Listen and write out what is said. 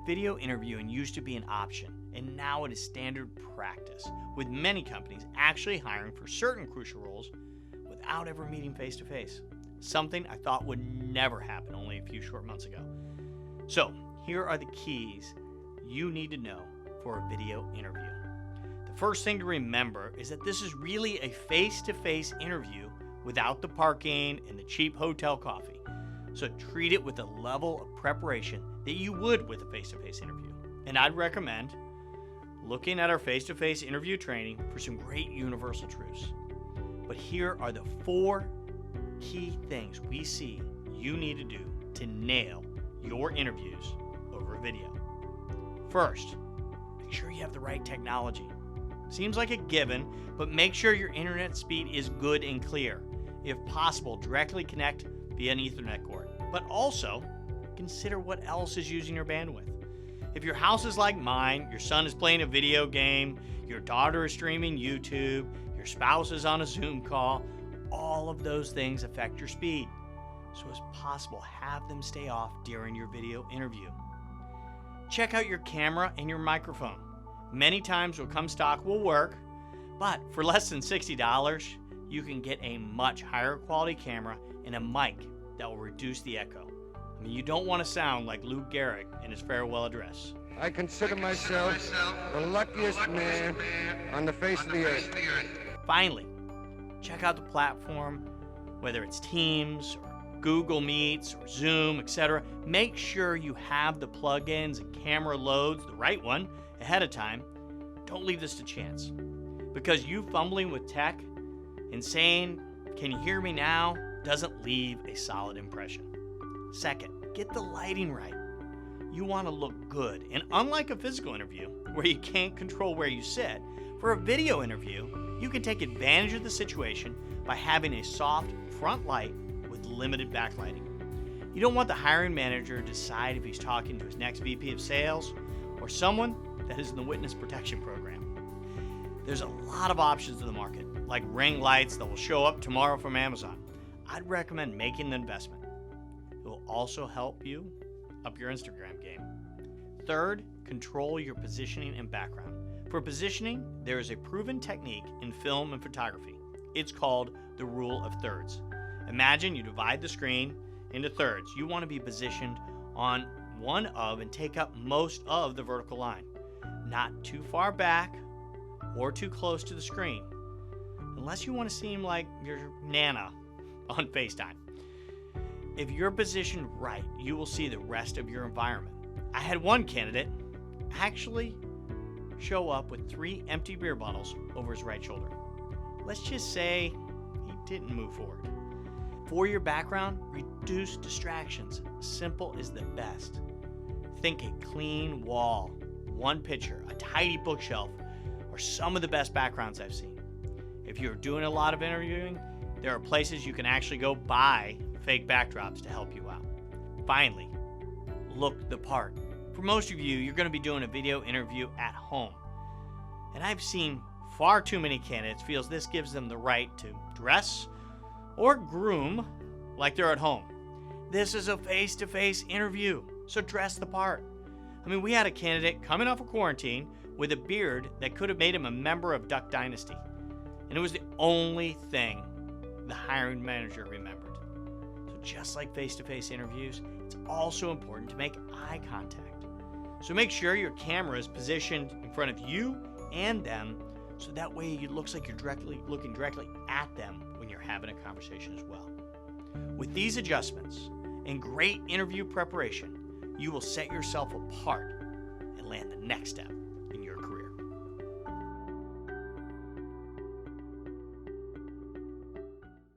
Video interviewing used to be an option, and now it is standard practice, with many companies actually hiring for certain crucial roles without ever meeting face-to-face, something I thought would never happen only a few short months ago. So, here are the keys you need to know for a video interview. The first thing to remember is that this is really a face-to-face interview without the parking and the cheap hotel coffee. So treat it with the level of preparation that you would with a face-to-face interview. And I'd recommend looking at our face-to-face interview training for some great universal truths. But here are the 4 key things we see you need to do to nail your interviews over video. First, make sure you have the right technology. Seems like a given, but make sure your internet speed is good and clear. If possible, directly connect via an Ethernet cord. But also, consider what else is using your bandwidth. If your house is like mine, your son is playing a video game, your daughter is streaming YouTube, your spouse is on a Zoom call, all of those things affect your speed. So as possible, have them stay off during your video interview. Check out your camera and your microphone. Many times what comes stock will work, but for less than $60, you can get a much higher quality camera and a mic that will reduce the echo. I mean, you don't want to sound like Lou Gehrig in his farewell address. I consider myself the luckiest man on the face of the earth. Finally, check out the platform, whether it's Teams or Google Meets or Zoom, etc. Make sure you have the plugins and camera loads, the right one, ahead of time. Don't leave this to chance, because you fumbling with tech and saying, "Can you hear me now?" doesn't leave a solid impression. Second, get the lighting right. You want to look good, and unlike a physical interview where you can't control where you sit, for a video interview, you can take advantage of the situation by having a soft front light with limited backlighting. You don't want the hiring manager to decide if he's talking to his next VP of sales or someone that is in the witness protection program. There's a lot of options in the market, like ring lights that will show up tomorrow from Amazon. I'd recommend making the investment. It will also help you up your Instagram game. Third, control your positioning and background. For positioning, there is a proven technique in film and photography. It's called the rule of thirds. Imagine you divide the screen into thirds. You want to be positioned on one of and take up most of the vertical line, not too far back or too close to the screen, unless you want to seem like your Nana on FaceTime. If you're positioned right, you will see the rest of your environment. I had one candidate actually show up with 3 empty beer bottles over his right shoulder. Let's just say he didn't move forward. For your background, reduce distractions. Simple is the best. Think a clean wall, one picture, a tidy bookshelf, or some of the best backgrounds I've seen. If you're doing a lot of interviewing, there are places you can actually go buy fake backdrops to help you out. Finally, look the part. For most of you, you're going to be doing a video interview at home. And I've seen far too many candidates feel this gives them the right to dress or groom like they're at home. This is a face-to-face interview, so dress the part. I mean, we had a candidate coming off of quarantine with a beard that could have made him a member of Duck Dynasty. And it was the only thing the hiring manager remembered. So just like face-to-face interviews, it's also important to make eye contact. So make sure your camera is positioned in front of you and them, so that way it looks like you're looking directly at them when you're having a conversation as well. With these adjustments and great interview preparation, you will set yourself apart and land the next step